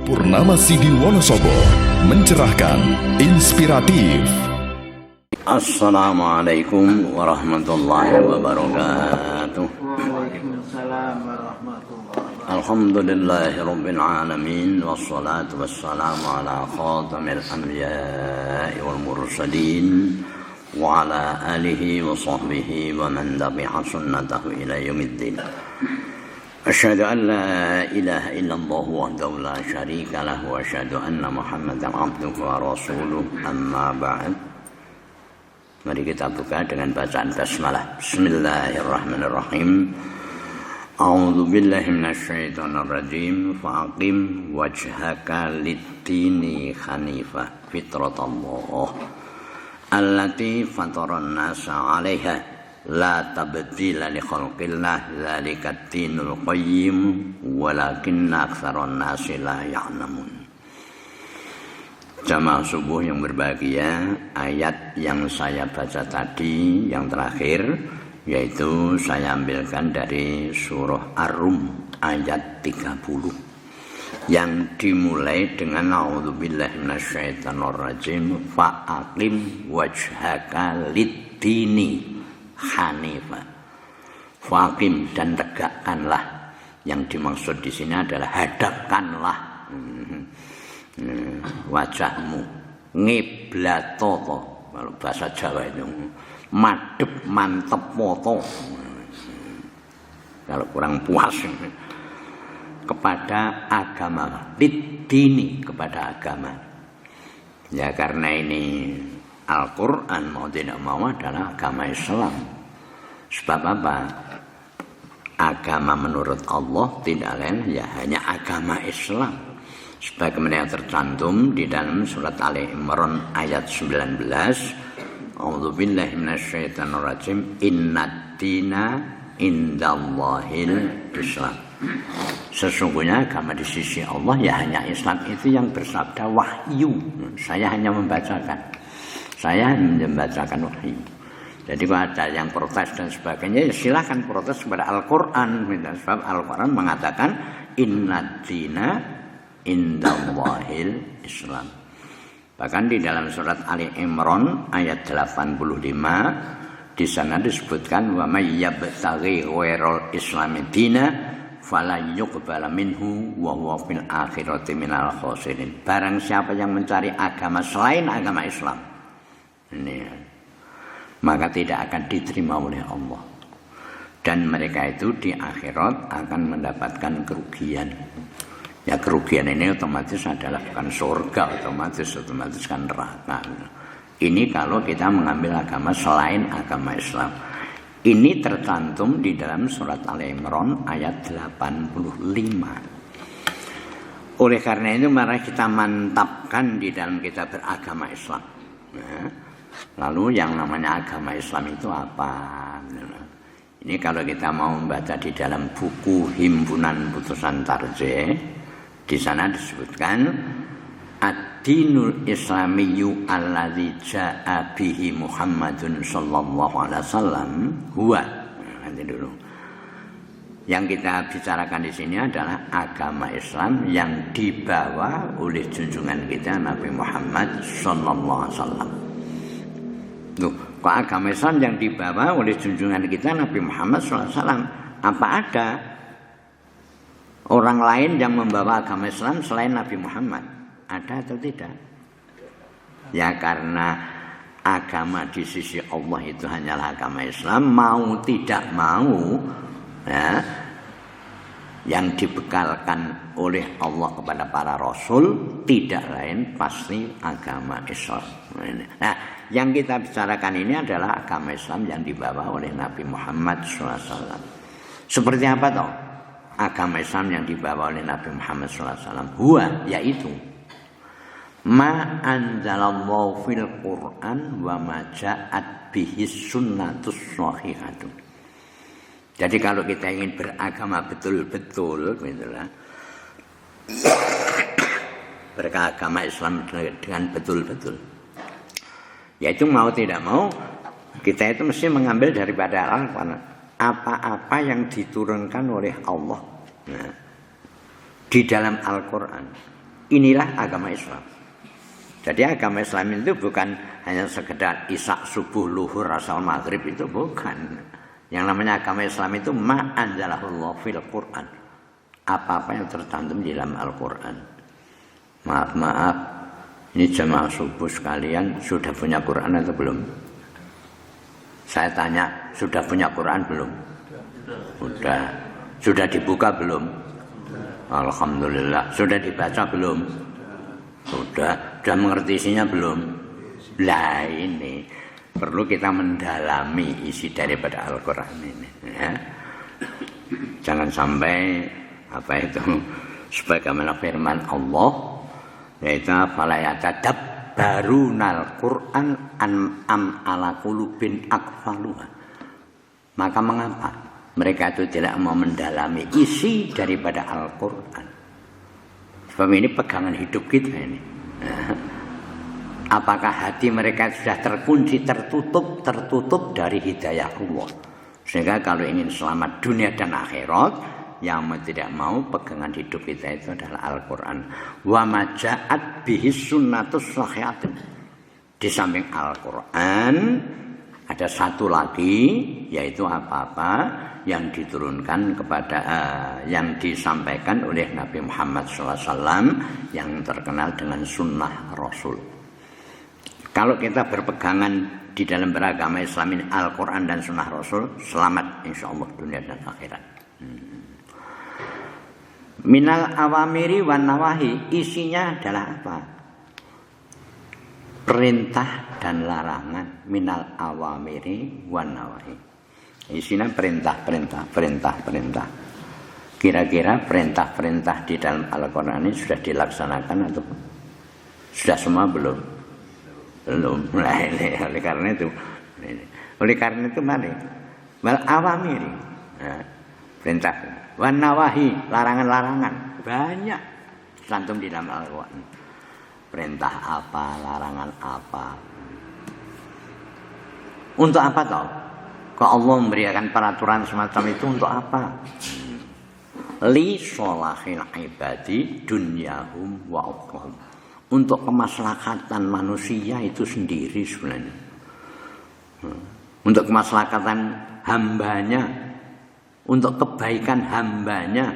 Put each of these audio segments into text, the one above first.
Purnama Sidi Wonosobo mencerahkan, inspiratif. Assalamualaikum warahmatullahi wabarakatuh. Waalaikumsalam warahmatullahi wabarakatuh. Alhamdulillahi rabbil alamin, wassalatu wassalamu ala khatamil anbiya'i wal mursalin wa ala alihi wa sahbihi wa man tabi'a sunnatahu ila yaumiddin. Asyhadu an la ilaha illallah wahdahu la syarika lahu wa asyhadu anna Muhammadan abduhu wa rasuluh, amma ba'd. Mari kita buka dengan bacaan basmalah. Bismillahirrahmanirrahim. A'udzu billahi minasyaitonir rajim. Faqim wajhaka lid-dini hanifah fitratallah allati fataran nasa 'alaiha la tabdila li khalqillah dzalikat dinul qayyim walakinna aktsaran nasi la ya'lamun. Jamaah subuh yang berbahagia, ayat yang saya baca tadi yang terakhir yaitu saya ambilkan dari surah Ar-Rum ayat 30 yang dimulai dengan a'udzubillahi minasyaitonirrajim fa'aqim wajhaka lid-dini hanifah. Faqim, dan tegakkanlah. Yang dimaksud di sini adalah hadapkanlah wajahmu, ngiblatoto kalau bahasa Jawa itu madep mantep moto kalau kurang puas kepada agama, dini kepada agama. Ya karena ini Al-Quran mau tidak mau adalah agama Islam. Sebab apa? Agama menurut Allah tidak lain ya hanya agama Islam. Sebagaimana yang tercantum di dalam surat Ali Imran ayat 19. A'udzubillahi minasyaitonirrajim. Innad-dina indallahil Islam. Sesungguhnya agama di sisi Allah ya hanya Islam. Itu yang bersabda wahyu. Saya hanya membacakan. Saya membacakan wahyu. Jadi kalau ada yang protes dan sebagainya, ya silahkan protes kepada Al-Quran. Sebab Al-Quran mengatakan innad-dina indallahil Islam. Bahkan di dalam surat Ali Imran ayat 85 di sana disebutkan wa may yabtaghi ghairal islami dina fala yuqbala minhu wa huwa fil akhirati minal khasirin. Barang siapa yang mencari agama selain agama Islam, ini, maka tidak akan diterima oleh Allah, dan mereka itu di akhirat akan mendapatkan kerugian. Ya kerugian ini otomatis adalah bukan surga, otomatis kan neraka. Ini kalau kita mengambil agama selain agama Islam. Ini tercantum di dalam surat Ali Imran ayat 85. Oleh karena itu mari kita mantapkan di dalam kita beragama Islam. Nah, lalu yang namanya agama Islam itu apa? Ini kalau kita mau membaca di dalam buku Himpunan Putusan Tarjih, di sana disebutkan ad-dinul islamiyyu alladzi jaa bihi Muhammadun sallallahu alaihi wasallam huwa. Nanti dulu. Yang kita bicarakan di sini adalah agama Islam yang dibawa oleh junjungan kita Nabi Muhammad sallallahu alaihi wasallam. Tuh, kok agama Islam yang dibawa oleh junjungan kita Nabi Muhammad SAW? Apa ada orang lain yang membawa agama Islam selain Nabi Muhammad? Ada atau tidak? Ya karena agama di sisi Allah itu hanyalah agama Islam, mau tidak mau ya, yang dibekalkan oleh Allah kepada para rasul tidak lain pasti agama Islam. Nah, yang kita bicarakan ini adalah agama Islam yang dibawa oleh Nabi Muhammad SAW. Seperti apa toh? Agama Islam yang dibawa oleh Nabi Muhammad SAW. Huwa, yaitu ma anzalallahu fil Qur'an wa ma ja'at bihi sunnatus shahihatu. Jadi kalau kita ingin beragama betul-betul, gitulah, beragama Islam dengan betul-betul, yaitu mau tidak mau kita itu mesti mengambil daripada Al-Quran apa-apa yang diturunkan oleh Allah di dalam Al-Quran. Inilah agama Islam. Jadi agama Islam itu bukan hanya sekedar isak subuh luhur asal maghrib, itu bukan. Yang namanya agama Islam itu ma'anzalahullah fil Quran. Apa-apa yang tercantum di dalam Al-Quran. Maaf, ini jamaah subuh sekalian sudah punya Quran atau belum? Saya tanya, sudah punya Quran belum? Sudah. Sudah dibuka belum? Alhamdulillah. Sudah dibaca belum? Sudah mengerti isinya belum? Lah ini perlu kita mendalami isi daripada Al-Quran ini, ya. Jangan sampai sebagaimana firman Allah, yaitu fala yatadabbarunal Qur'an am ala qulubin aqfaluha. Maka mengapa mereka itu tidak mau mendalami isi daripada Al-Quran? Sebab ini pegangan hidup kita ini. Apakah hati mereka sudah terkunci, tertutup dari hidayah Allah? Sehingga kalau ingin selamat dunia dan akhirat, yang tidak mau pegangan hidup kita itu adalah Al-Quran. Wa maja'at bihis sunnatus sahihah. Di samping Al-Quran ada satu lagi, yaitu apa-apa yang diturunkan kepada yang disampaikan oleh Nabi Muhammad SAW yang terkenal dengan sunnah Rasul. Kalau kita berpegangan di dalam beragama Islam ini Al-Quran dan sunnah Rasul, selamat insya Allah dunia dan akhirat. Minal awamiri wan nawahi, isinya adalah apa? Perintah dan larangan. Minal awamiri wan nawahi, isinya perintah. Kira-kira perintah-perintah di dalam Al-Quran ini sudah dilaksanakan atau sudah semua belum? Belum. Oleh karena itu mari wal awamiri, perintah, wan nawahi, larangan-larangan banyak tercantum di dalam Al-Quran. Perintah apa, larangan apa. Untuk apa toh? Kok Allah memberikan peraturan semacam itu untuk apa? Li sholahil ibadi dunyahum wa ukhrum. Untuk kemaslahatan manusia itu sendiri sebenarnya. Untuk kemaslahatan hambanya, untuk kebaikan hambanya,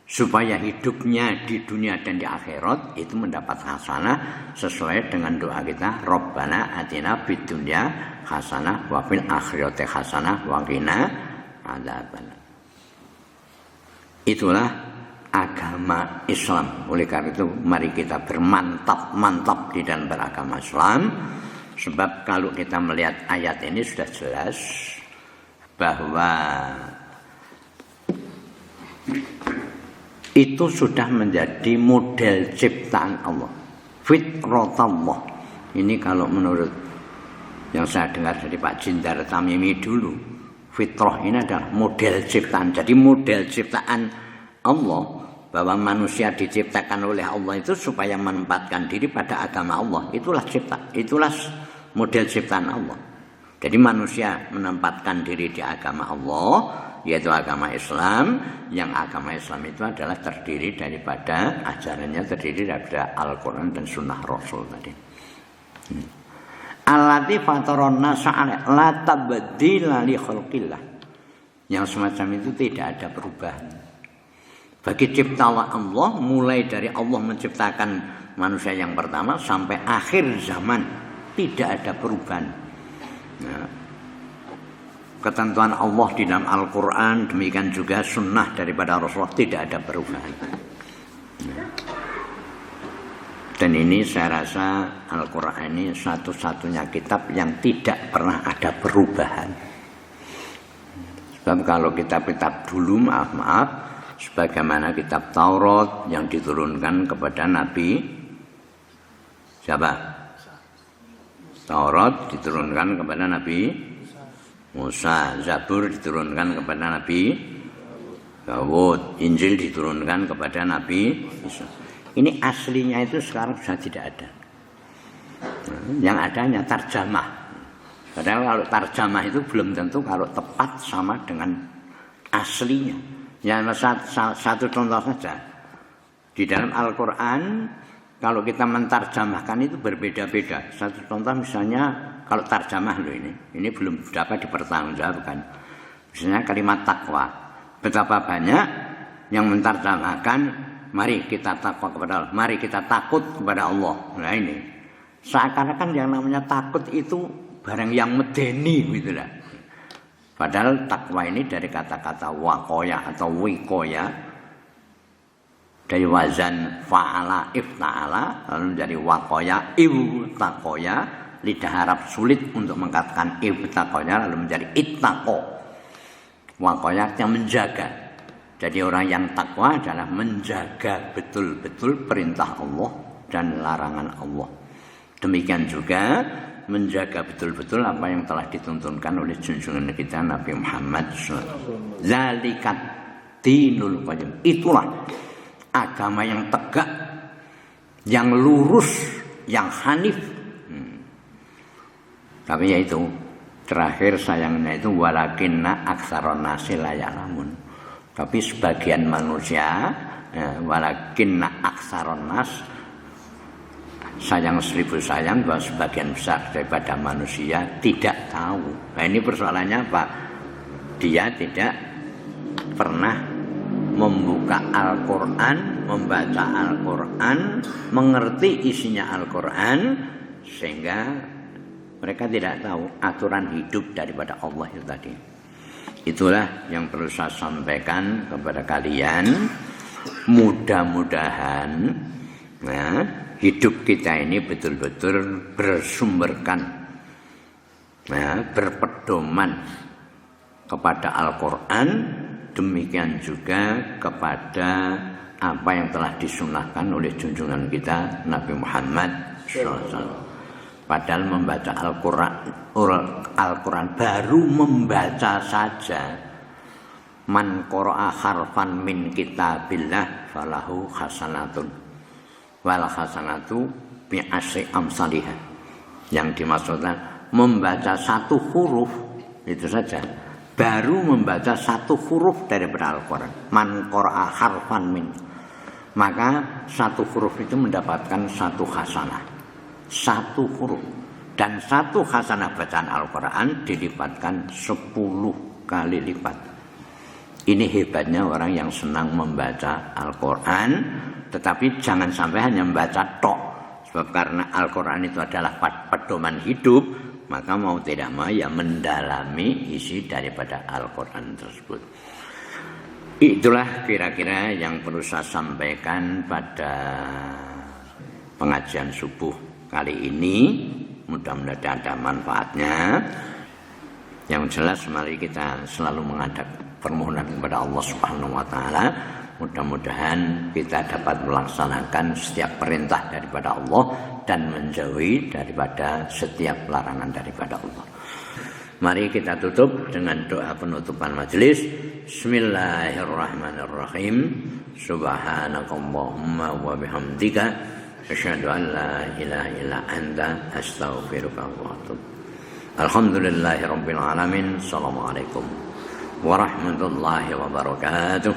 supaya hidupnya di dunia dan di akhirat itu mendapat hasanah sesuai dengan doa kita, Rabbana atina fid dunya hasanah wa fil akhirati hasanah wa qina adzabannar. Itulah agama Islam. Oleh karena itu mari kita bermantap-mantap di dalam beragama Islam. Sebab kalau kita melihat ayat ini sudah jelas bahwa itu sudah menjadi model ciptaan Allah, fitratallah. Ini kalau menurut yang saya dengar dari Pak Jindar Tamimi dulu, fitrah ini adalah model ciptaan. Jadi model ciptaan Allah, bahwa manusia diciptakan oleh Allah itu supaya menempatkan diri pada agama Allah. Itulah model ciptaan Allah. Jadi manusia menempatkan diri di agama Allah, yaitu agama Islam. Yang agama Islam itu adalah terdiri daripada ajarannya, terdiri daripada Al-Quran dan Sunnah Rasul tadi. Allati fataron nasa la tabdila li khalqillah. Yang semacam itu tidak ada perubahan. Bagi ciptaan Allah, mulai dari Allah menciptakan manusia yang pertama sampai akhir zaman, tidak ada perubahan. Nah, ketentuan Allah di dalam Al-Quran, demikian juga sunnah daripada Rasulullah, tidak ada perubahan. Dan ini saya rasa Al-Quran ini satu-satunya kitab yang tidak pernah ada perubahan. Sebab kalau kitab-kitab dulu, maaf, sebagaimana kitab Taurat yang diturunkan kepada Nabi siapa? Taurat diturunkan kepada Nabi Musa, Zabur diturunkan kepada Nabi Dawud, Injil diturunkan kepada Nabi Isa. Ini aslinya itu sekarang sudah tidak ada. Yang ada hanya tarjamah. Padahal kalau tarjamah itu belum tentu kalau tepat sama dengan aslinya. Ya, satu contoh saja. Di dalam Al-Quran, kalau kita mentarjamahkan itu berbeda-beda. Satu contoh misalnya, kalau tarjamah loh ini belum dapat dipertanggungjawabkan. Misalnya kalimat takwa. Betapa banyak yang mentarjamahkan, mari kita takwa kepada Allah, mari kita takut kepada Allah. Nah ini, seakan-akan yang namanya takut itu barang yang medeni gitu lah. Padahal takwa ini dari kata-kata wakoya atau wikoya, dari wazan fa'ala ifta'ala lalu menjadi wakoya iwtakoya. Lidah Arab sulit untuk mengatakan iwtakoya lalu menjadi ittaqo. Wakoya yang menjaga. Jadi orang yang takwa adalah menjaga betul-betul perintah Allah dan larangan Allah. Demikian juga menjaga betul-betul apa yang telah dituntunkan oleh junjungan kita Nabi Muhammad SAW. Zalikat dinul qayyim. Itulah agama yang tegak, yang lurus, yang hanif. Tapi yaitu terakhir sayangnya itu walakinna aktsaron nasi la ya'lamun. Tapi sebagian manusia, walakinna aktsaron nas, sayang seribu sayang bahwa sebagian besar daripada manusia tidak tahu. Nah ini persoalannya apa? Dia tidak pernah membuka Al-Quran, membaca Al-Quran, mengerti isinya Al-Quran, sehingga mereka tidak tahu aturan hidup daripada Allah itu tadi. Itulah yang perlu saya sampaikan kepada kalian. Mudah-mudahan hidup kita ini betul-betul bersumberkan, berpedoman kepada Al-Quran. Demikian juga kepada apa yang telah disunahkan oleh junjungan kita Nabi Muhammad SAW. Padahal membaca Al-Quran baru membaca saja. Man qara'a harfan min kitabillah falahu hasanatun wal hasanatu bi asri amsalihha. Yang dimaksudkan membaca satu huruf itu saja. Baru membaca satu huruf daripada Al-Quran. Man qara'a harfan min. Maka satu huruf itu mendapatkan satu hasanah. Satu huruf. Dan satu hasanah bacaan Al-Quran dilipatkan 10 kali lipat. Ini hebatnya orang yang senang membaca Al-Quran. Tetapi jangan sampai hanya membaca tok. Sebab karena Al-Quran itu adalah pedoman hidup, maka mau tidak mau ya mendalami isi daripada Al-Quran tersebut. Itulah kira-kira yang perlu saya sampaikan pada pengajian subuh kali ini. Mudah-mudahan ada manfaatnya. Yang jelas mari kita selalu menghadap permohonan kepada Allah Subhanahu wa taala. Mudah-mudahan kita dapat melaksanakan setiap perintah daripada Allah dan menjauhi daripada setiap larangan daripada Allah. Mari kita tutup dengan doa penutupan majelis. Bismillahirrahmanirrahim. Subhanakallahumma wa bihamdika asyhadu an la ilaha illa anta astaghfiruka wa atubu. Alhamdulillahirabbil alamin. Assalamualaikum warahmatullahi wabarakatuh.